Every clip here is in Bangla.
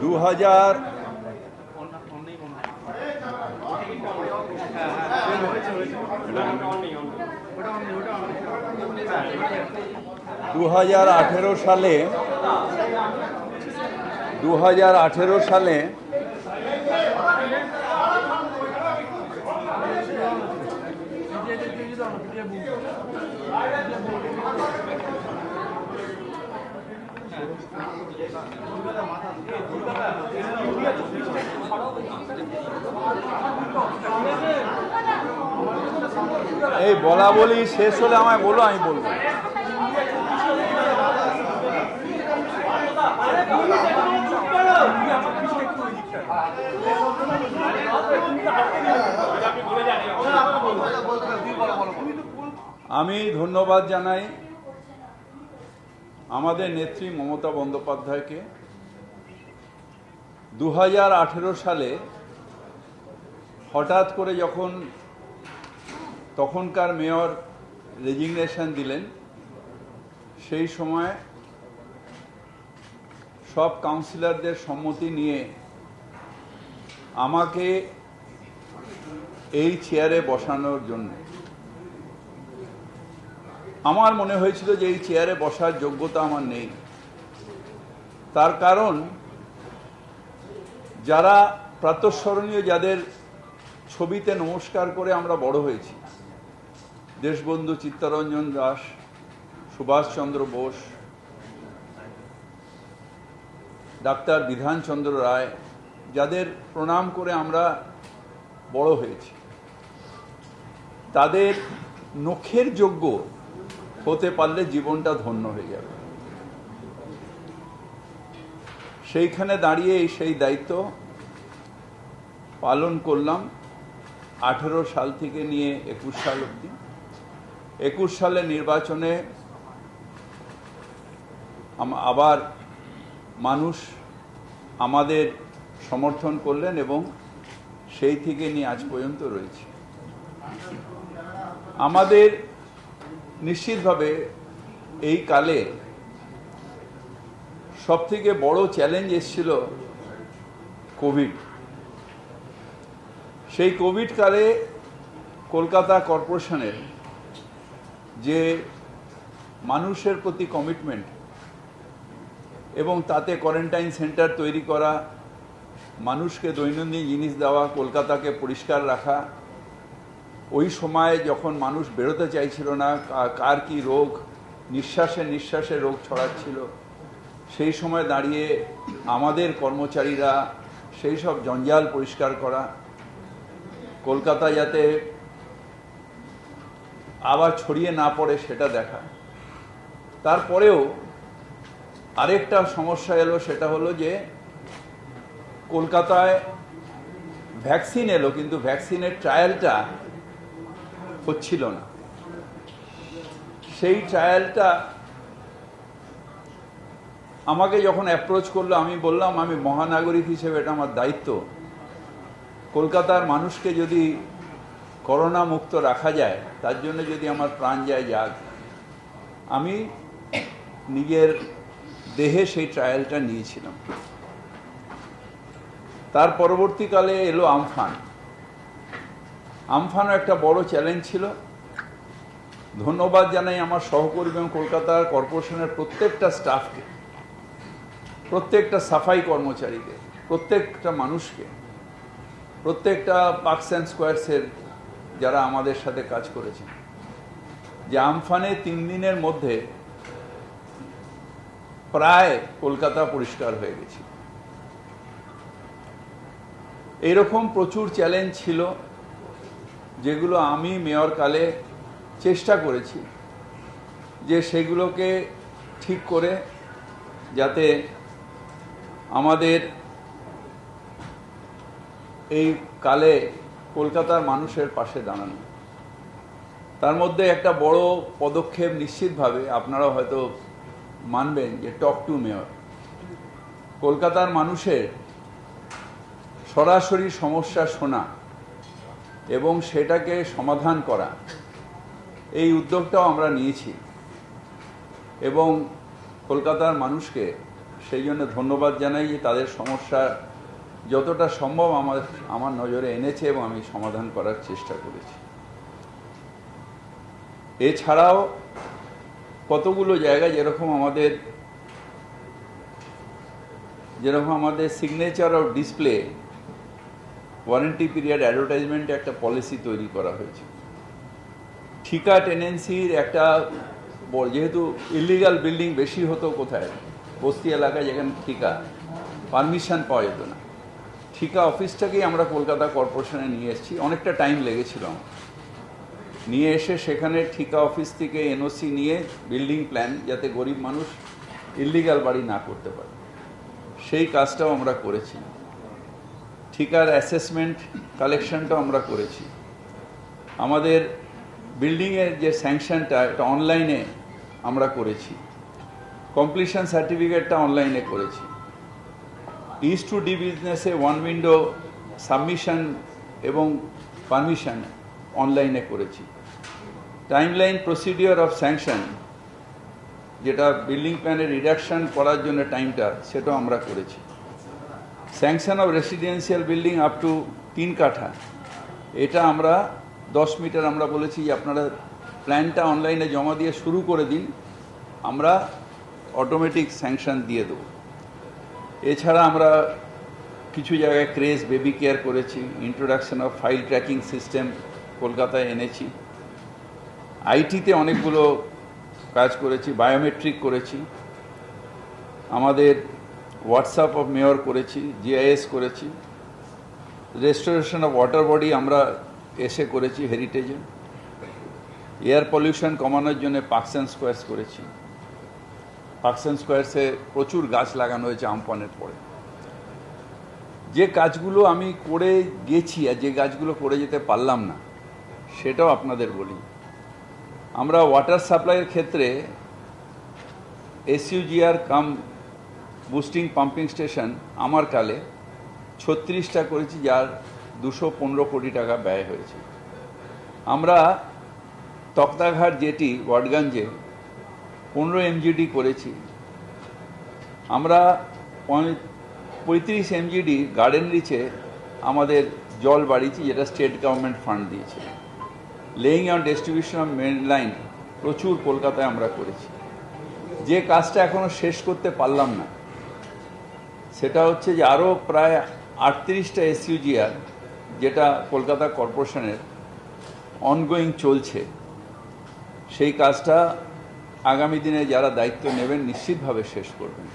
2000 সালে এই বলা বলি শেষ হলে আমায় বলো, আমি বলবো। আমি ধন্যবাদ জানাই আমাদের নেত্রী মমতা বন্দ্যোপাধ্যায়কে। 2018 সালে হঠাৎ করে যখন তখনকার মেয়র রেজিগনেশন দিলেন, সেই সময় সব কাউন্সিলরদের সম্মতি নিয়ে আমাকে এই চেয়ারে বসানোর জন্য আমার মনে হয়েছিল যে এই চেয়ারে বসার যোগ্যতা আমার নেই। তার কারণ যারা প্রাতঃস্মরণীয়, যাদের ছবিতে নমস্কার করে আমরা বড় হয়েছি, দেশবন্ধু চিত্তরঞ্জন দাস, সুভাষচন্দ্র বোস, ডাক্তার বিধানচন্দ্র রায়, যাদের প্রণাম করে আমরা বড় হয়েছি, তাদের নখের যোগ্য হতে পারলে জীবনটা ধন্য হয়ে যাবে। সেইখানে দাঁড়িয়ে সেই দায়িত্ব পালন করলাম 18 সাল থেকে নিয়ে 21 সাল অবধি। 21 সালে নির্বাচনে আবার মানুষ আমাদের সমর্থন করলেন এবং সেই থেকে নিয়ে আজ পর্যন্ত রয়েছে। আমাদের নিশ্চিতভাবে এই কালে সবথেকে বড় চ্যালেঞ্জ এসেছিল কোভিড। সেই কোভিড কালে কলকাতা কর্পোরেশনের যে মানুষের প্রতি কমিটমেন্ট এবং তাতে কোয়ারেন্টাইন সেন্টার তৈরি করা, মানুষকে দৈনন্দিন জিনিস দেওয়া, কলকাতাকে পরিষ্কার রাখা, ওই সময় যখন মানুষ বেরোতে চাইছিল না, কার কি রোগ, নিঃশ্বাসে রোগ ছড়াচ্ছিল, সেই সময় দাঁড়িয়ে আমাদের কর্মচারীরা সেই সব জঞ্জাল পরিষ্কার করা, কলকাতা যাতে আবার ছড়িয়ে না পড়ে সেটা দেখা। তারপরেও আরেকটা সমস্যা এলো, সেটা হলো যে কলকাতায় ভ্যাকসিন এলো, কিন্তু ভ্যাকসিনের ট্রায়ালটা হচ্ছিল না। সেই ট্রায়ালটা আমাকে যখন অ্যাপ্রোচ করলো, আমি বললাম আমি মহানাগরিক হিসেবে এটা আমার দায়িত্ব, কলকাতার মানুষকে যদি করোনা মুক্ত রাখা যায়, তার জন্য যদি আমার প্রাণ যায় যাক। আমি নিজের দেহে সেই ট্রায়ালটা নিয়েছিলাম। তার পরবর্তীকালে এলো আমফান। আমফানও একটা বড় চ্যালেঞ্জ ছিল। ধন্যবাদ জানাই আমার সহকর্মী এবং কলকাতার কর্পোরেশনের প্রত্যেকটা স্টাফকে, প্রত্যেকটা সাফাই কর্মচারীকে, প্রত্যেকটা মানুষকে, প্রত্যেকটা পার্কস অ্যান্ড স্কোয়ারসের যারা আমাদের সাথে কাজ করেছেন, যে আমফানে 3 দিনের মধ্যে প্রায় কলকাতা পরিষ্কার হয়ে গেছে। এরকম প্রচুর চ্যালেঞ্জ ছিল, যেগুলো আমি মেয়র কালে চেষ্টা করেছি যে সেগুলোকে ঠিক করে যাতে আমাদের এই কালে কলকাতার মানুষের পাশে দাঁড়ানো। তার মধ্যে একটা বড় পদক্ষেপ নিশ্চিতভাবে আপনারা হয়তো মানবেন যে টক টু মেয়র। কলকাতার মানুষের সরাসরি সমস্যা শোনা এবং সেটাকে সমাধান করা, এই উদ্যোগটাও আমরা নিয়েছি এবং কলকাতার মানুষকে সেই জন্য ধন্যবাদ জানাই যে তাদের সমস্যা যতটা সম্ভব আমার নজরে এনেছে এবং আমি সমাধান করার চেষ্টা করেছি। এছাড়াও কতগুলো জায়গা যেরকম আমাদের signature of display warranty period অ্যাডভার্টাইজমেন্টে একটা পলিসি তৈরি করা হয়েছে। ঠিকা টেনেন্সির একটা যেহেতু ইলিগাল বিল্ডিং বেশি হতো কোথায়, বস্তি এলাকায় যেখানে ঠিকা পারমিশন পাওয়া যেত না, ঠিকা অফিসটাকেই আমরা কলকাতা কর্পোরেশনে নিয়ে এসেছি। অনেকটা টাইম লেগেছিল নিয়ে এসে সেখানে ঠিকা অফিস থেকে এনওসি নিয়ে বিল্ডিং প্ল্যান, যাতে গরিব মানুষ ইলিগাল বাড়ি না করতে পারে, সেই কাজটাও আমরা করেছি। ঠিকার অ্যাসেসমেন্ট কালেকশনটাও আমরা করেছি। আমাদের বিল্ডিংয়ের যে স্যাংশনটা এটা অনলাইনে আমরা করেছি। কমপ্লিশন সার্টিফিকেটটা অনলাইনে করেছি। ইজ টু ডি বিজনেসে ওয়ান উইন্ডো সাবমিশন এবং পারমিশন অনলাইনে করেছি। টাইমলাইন প্রসিডিওর অফ স্যাংশন, যেটা বিল্ডিং প্ল্যানের রিডাকশন করার জন্য টাইমটা, সেটাও আমরা করেছি। Sanction of residential building up to 3 কাঠা, এটা আমরা 10 মিটার আমরা বলেছি যে আপনারা প্ল্যানটা অনলাইনে জমা দিয়ে শুরু করে দিন, আমরা অটোমেটিক স্যাংশন দিয়ে দেব। এছাড়া আমরা কিছু জায়গায় ক্রেজ বেবি কেয়ার করেছি। Introduction of file tracking system কলকাতায় এনেছি। আইটিতে অনেকগুলো কাজ করেছি, বায়োমেট্রিক করেছি, আমাদের হোয়াটসঅ্যাপ অফ মেয়র করেছি, জিআইএস করেছি, রেস্টোরেশন অফ ওয়াটার বডি আমরা এসে করেছি হেরিটেজে, এয়ার পলিউশন কমানোর জন্য পার্কস অ্যান্ড স্কোয়ার্স করেছি। পার্কস অ্যান্ড স্কোয়ার্সে প্রচুর গাছ লাগানো হয়েছে আমফানের পরে। যে কাজগুলো আমি করে গেছি আর যে গাছগুলো করে যেতে পারলাম না, সেটাও আপনাদের বলি। আমরা ওয়াটার সাপ্লাইয়ের ক্ষেত্রে এসইউজিআর কাম বুস্টিং পাম্পিং স্টেশন আমার কালে 36টা করেছি, যার 215 কোটি টাকা ব্যয় হয়েছে। আমরা তক্তাঘাট জেটি ওয়াটগঞ্জে 15 এমজিডি করেছি। আমরা 35 এমজিডি গার্ডেন রিচে আমাদের জল বাড়িয়েছি, যেটা স্টেট গভর্নমেন্ট ফান্ড দিয়েছে। Laying on distribution of main line প্রচুর কলকাতায় আমরা করেছি। যে কাজটা এখনো শেষ করতে পারলাম না, সেটা হচ্ছে যে আরও প্রায় 38টা এসইউজিআর, যেটা কলকাতা কর্পোরেশনের অনগোয়িং চলছে, সেই কাজটা আগামী দিনে যারা দায়িত্ব নেবেন নিশ্চিতভাবে শেষ করবেন।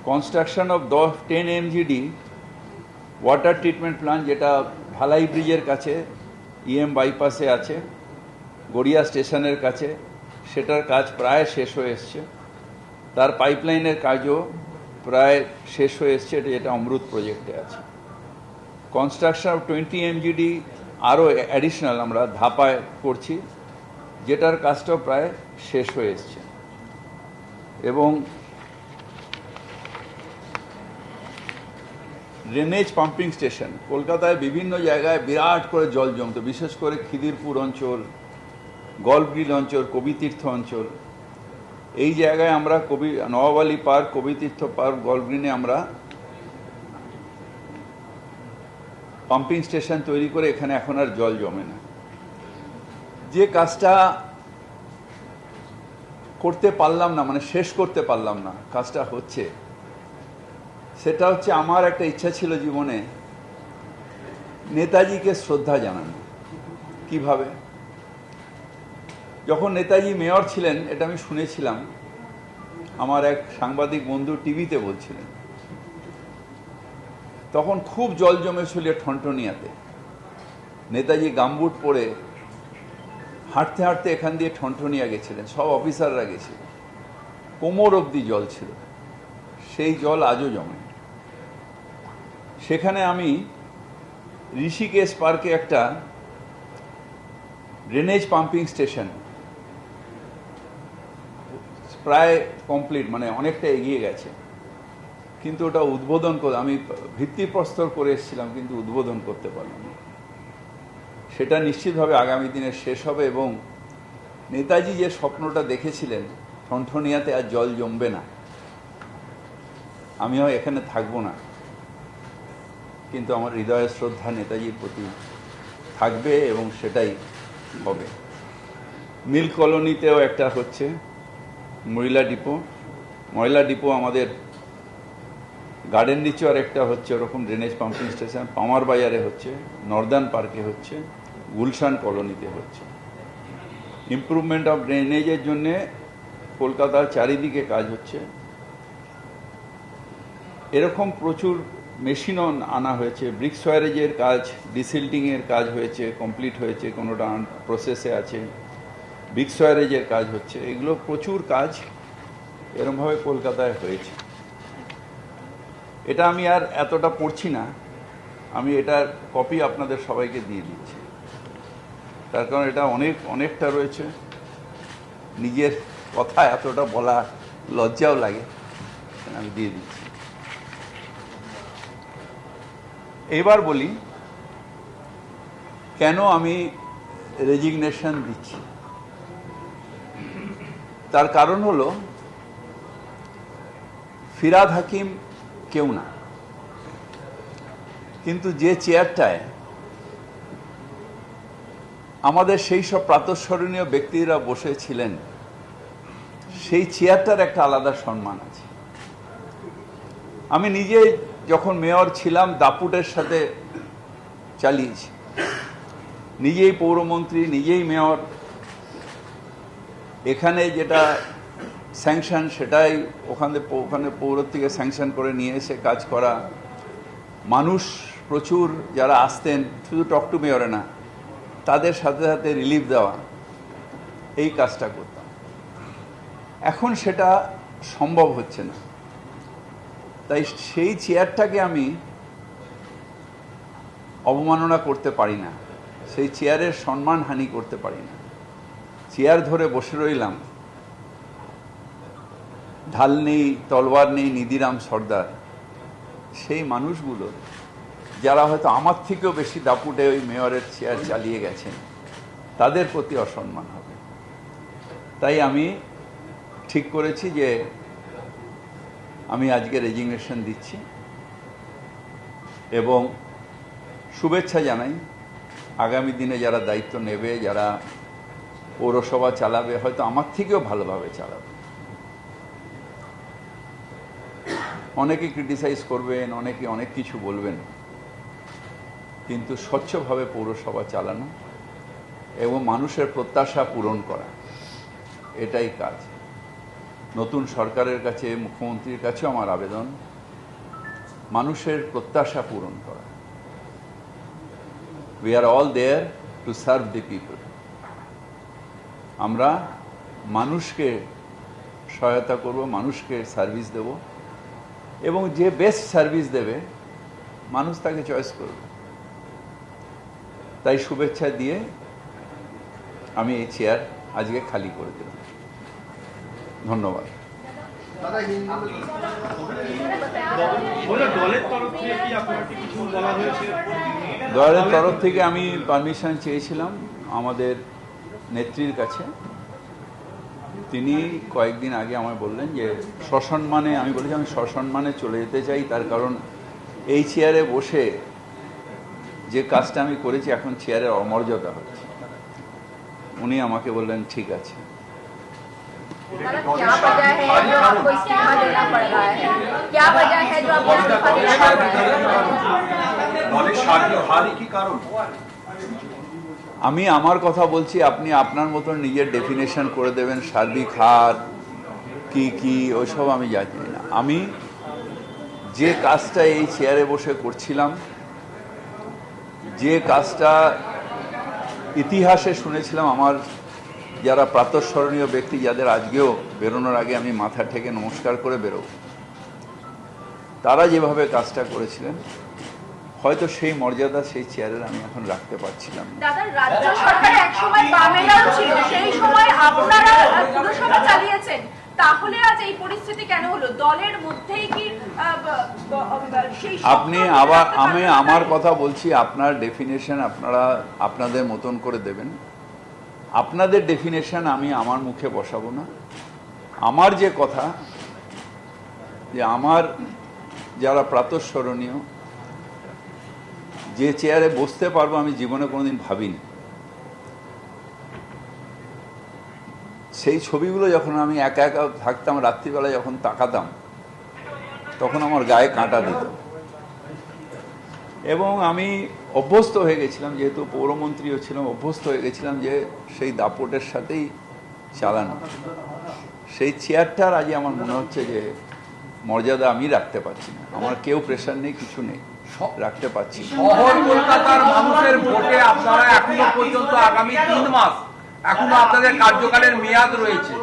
Construction of 10 MGD water treatment plant, যেটা ভালাই ব্রিজের কাছে ইএম বাইপাসে আছে, গড়িয়া স্টেশনের কাছে, সেটার কাজ প্রায় শেষ হয়ে এসছে। তার পাইপলাইনের কাজও প্রায় শেষ হয়ে এসছে, যেটা অমৃত প্রজেক্টে আছে। কনস্ট্রাকশন অফ 20 এমজিডি আরও অ্যাডিশনাল আমরা ধাপায় করছি, যেটার কাজটাও প্রায় শেষ হয়ে এসছে। এবং ড্রেনেজ পাম্পিং স্টেশন কলকাতায় বিভিন্ন জায়গায় বিরাট করে জল জমতো, বিশেষ করে খিদিরপুর অঞ্চল, গল্ফগ্রিল অঞ্চল, কবিতীর্থ অঞ্চল। এই জায়গায় আমরা নবাবালি পার্ক, কবিতীর্থ পার্ক, গল্ফগ্রিনে আমরা পাম্পিং স্টেশন তৈরি করে এখানে এখন আর জল জমে না। যে কাজটা করতে পারলাম না, মানে শেষ করতে পারলাম না, কাজটা হচ্ছে, সেটা হচ্ছে আমার একটা ইচ্ছা ছিল জীবনে নেতাজিকে শ্রদ্ধা জানানো। কিভাবে? যখন নেতাজি মেয়র ছিলেন, এটা আমি শুনেছিলাম, আমার এক সাংবাদিক বন্ধু টিভিতে বলছিলেন, তখন খুব জল জমেছিল ঠনঠনিয়াতে। নেতাজি গামবুট পরে হাঁটতে হাঁটতে এখান দিয়ে ঠনঠনিয়া গেছিলেন, সব অফিসাররা গেছিলেন, কোমর অবধি জল ছিল। সেই জল আজও জমে। সেখানে আমি ঋষিকেশ পার্কে একটা ড্রেনেজ পাম্পিং স্টেশন প্রায় কমপ্লিট, মানে অনেকটা এগিয়ে গেছে, কিন্তু ওটা উদ্বোধন করে আমি ভিত্তিপ্রস্তর করে এসেছিলাম, কিন্তু উদ্বোধন করতে পারলাম না। সেটা নিশ্চিতভাবে আগামী দিনে শেষ হবে। এবং নেতাজি যে স্বপ্নটা দেখেছিলেন ঠনঠনিয়াতে আর জল জমবে না, আমিও এখানে থাকবো না, কিন্তু আমার হৃদয়ের শ্রদ্ধা নেতাজির প্রতি থাকবে এবং সেটাই হবে। মিল কলোনিতেও একটা হচ্ছে ময়লা ডিপো আমাদের গার্ডেন রিচুয়ার একটা হচ্ছে, ওরকম ড্রেনেজ পাম্পিং স্টেশন পামার বাজারে হচ্ছে, নর্দার্ন পার্কে হচ্ছে, গুলশান কলোনিতে হচ্ছে। ইমপ্রুভমেন্ট অফ ড্রেনেজের জন্যে কলকাতার চারিদিকে কাজ হচ্ছে। এরকম প্রচুর মেশিনও আনা হয়েছে। ব্রিক সোয়ারেজের কাজ, ডিসিল্টিংয়ের কাজ হয়েছে, কমপ্লিট হয়েছে, কোনোটা প্রসেসে আছে। ব্রিক সোয়ারেজের কাজ হচ্ছে। এগুলো প্রচুর কাজ এরমভাবে কলকাতায় হয়েছে। এটা আমি আর এতটা পড়ছি না, আমি এটার কপি আপনাদের সবাইকে দিয়ে দিচ্ছি, তার কারণ এটা অনেকটা রয়েছে। নিজের কথা এতটা বলা লজ্জাও লাগে, আমি দিয়ে দিচ্ছি। এবার বলি কেন আমি রেজিগনেশন দিচ্ছি। তার কারণ হলো ফিরহাদ হাকিম কেউ না, কিন্তু যে চেয়ারটায় আমাদের সেই সব প্রাতঃস্মরণীয় ব্যক্তিরা বসেছিলেন, সেই চেয়ারটার একটা আলাদা সম্মান আছে। আমি নিজে যখন মেয়র ছিলাম দাপুটের সাথে চালিয়েছি, নিজেই পৌরমন্ত্রী, নিজেই মেয়র। এখানে যেটা স্যাংশন সেটাই ওখানে পৌর থেকে স্যাংশন করে নিয়ে এসে কাজ করা। মানুষ প্রচুর যারা আসতেন, শুধু টক টু মেয়রে না, তাদের সাথে সাথে রিলিফ দেওয়া, এই কাজটা করতাম। এখন সেটা সম্ভব হচ্ছে না, তাই সেই চেয়ারটাকে আমি অবমাননা করতে পারি না, সেই চেয়ারের সম্মানহানি করতে পারি না। চেয়ার ধরে বসে রইলাম, ঢাল নেই, তলোয়ার নেই, নিধিরাম সর্দার, সেই মানুষগুলো যারা হয়তো আমার থেকেও বেশি দাপুটে ওই মেয়রের চেয়ার চালিয়ে গেছেন, তাদের প্রতি অসম্মান হবে। তাই আমি ঠিক করেছি যে আমি আজকে রেজিগনেশন দিচ্ছি এবং শুভেচ্ছা জানাই আগামী দিনে যারা দায়িত্ব নেবে, যারা পৌরসভা চালাবে, হয়তো আমার থেকেও ভালোভাবে চালাবে। অনেকে ক্রিটিসাইজ করবেন, অনেকে অনেক কিছু বলবেন, কিন্তু স্বচ্ছভাবে পৌরসভা চালানো এবং মানুষের প্রত্যাশা পূরণ করা, এটাই কাজ। নতুন সরকারের কাছে, মুখ্যমন্ত্রীর কাছেও আমার আবেদন, মানুষের প্রত্যাশা পূরণ করা। We are all there to serve the people. আমরা মানুষকে সহায়তা করব, মানুষকে সার্ভিস দেব, এবং যে বেস্ট সার্ভিস দেবে মানুষ তাকে চয়েস করবে। তাই শুভেচ্ছা দিয়ে আমি এই চেয়ার আজকে খালি করে দিলাম। ধন্যবাদ। দলের তরফ থেকে আমি পারমিশন চেয়েছিলাম আমাদের নেত্রীর কাছে। তিনি কয়েকদিন আগে আমায় বললেন যে সসম্মানে, আমি বলেছি আমি সসম্মানে চলে যেতে চাই, তার কারণ এই চেয়ারে বসে যে কাজটা আমি করেছি এখন চেয়ারের অমর্যাদা হচ্ছে। উনি আমাকে বললেন ঠিক আছে। আমি আমার কথা বলছি, আপনি আপনার মতন নিজের ডেফিনেশন করে দেবেন সার্বিক হার কি ওইসব আমি জানি না। আমি যে কাজটা এই চেয়ারে বসে করছিলাম, যে কাজটা ইতিহাসে শুনেছিলাম, আমার যারা প্রাতঃস্মরণীয় ব্যক্তি, যাদের আজকেও বেরোনোর আগে আমি মাথা ঠেকে নমস্কার করে বেরোব, তারা যেভাবে কাজটা করেছিলেন, হয়তো সেই মর্যাদা সেই চেয়ারের আমি এখন রাখতে পারছিলাম। দাদা, রাজ্য সরকার একসময় বামেরাও ছিল, সেই সময় আপনারা পুরসভা চালিয়েছেন, তাহলে আজ এই পরিস্থিতি কেন হলো? দলের মধ্যেই কি আপনি আমি আমার কথা বলছি, আপনার ডেফিনেশন আপনারা আপনাদের মতন করে দেবেন। আপনাদের ডেফিনেশন আমি আমার মুখে বসাবো না। আমার যে কথা, যে আমার যারা প্রাতঃস্মরণীয়, যে চেয়ারে বসতে পারবো আমি জীবনে কোনোদিন ভাবিনি। সেই ছবিগুলো যখন আমি একা একা থাকতাম, রাত্রিবেলা যখন তাকাতাম, তখন আমার গায়ে কাঁটা দিত। এবং আমি অভ্যস্ত হয়ে গেছিলাম, যেহেতু পৌরমন্ত্রীও ছিলাম, অভ্যস্ত হয়ে গেছিলাম যে সেই দাপটের সাথেই চালানো। সেই চেয়ারটার আজ আমার মনে হচ্ছে যে মর্যাদা আমি রাখতে পারছি না। আমার কেউ প্রেশার নেই, কিছু নেই, রাখতে পারছি না। শহর কলকাতার মানুষের ভোটে আপনারা এখনো পর্যন্ত আগামী 3 মাস এখনো আপনাদের কার্যকালের মেয়াদ রয়েছে,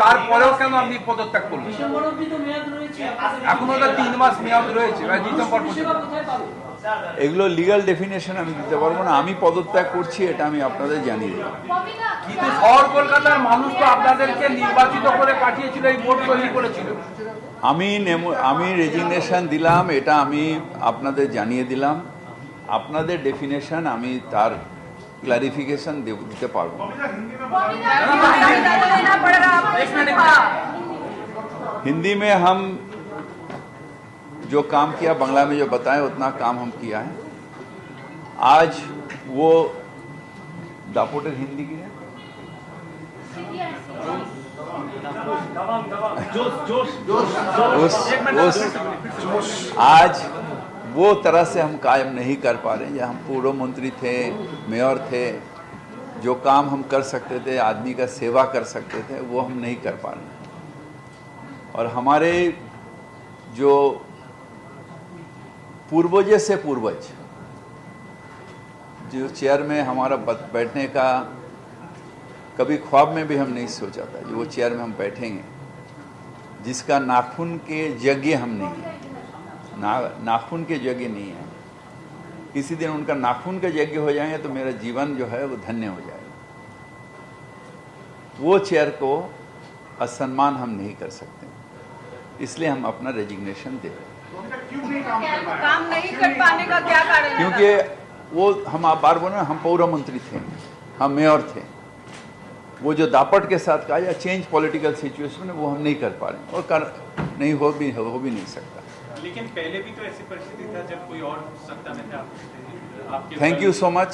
তারপরেও কেন আপনি পদত্যাগ করলেন? এখনো তো 3 মাস মেয়াদ রয়েছে, ডিসেম্বর পর্যন্ত। এগুলো লিগ্যাল ডেফিনেশন আমি দিতে পারবো না। আমি পদত্যাগ করছি, এটা আমি আপনাদের জানিয়ে দিলাম। কিন্তু শহর কলকাতার মানুষ তো আপনাদেরকে নির্বাচিত করে পাঠিয়েছিল, এই ভোট তৈরি করেছিল। আমি রেজিগনেশন দিলাম, এটা আমি আপনাদের জানিয়ে দিলাম। আপনাদের ডেফিনেশন আমি তার ক্লারিফিকেशन দিতে পারবো না। हिंदी में हम जो काम किया, बांग्ला में जो बताएं उतना काम हम किया है। आज वो दापोटर हिंदी की है, आज वो तरह से हम कायम नहीं कर पा रहे हैं। जहाँ हम पूर्व मंत्री थे, मेयर थे, जो काम हम कर सकते थे, आदमी का सेवा कर सकते थे, वो हम नहीं कर पा रहे हैं। और हमारे जो पूर्वज से पूर्वज, जो चेयर में हमारा बैठने का कभी ख्वाब में भी हम नहीं सोचा था, जो वो चेयर में हम बैठेंगे, जिसका नाखून के यज्ञ हम नहीं है, नाखून के यज्ञ नहीं है। किसी दिन उनका नाखून का यज्ञ हो जाएंगे तो मेरा जीवन जो है वो धन्य हो जाएगा। वो चेयर को असम्मान हम नहीं कर सकते, इसलिए हम अपना रेजिग्नेशन दे रहे हैं। काम नहीं कर पाने का क्या कारण है? क्योंकि वो हम आप बार बोले, हम पौर मंत्री थे, हम मेयर थे। वो जो दापट के साथ कहा या चेंज पॉलिटिकल सिचुएशन है, वो हम नहीं कर पा रहे हैं और कर नहीं हो भी नहीं सकता। लेकिन पहले भी तो ऐसी परिस्थिति था जब कोई और सत्ता में था। Thank you so much.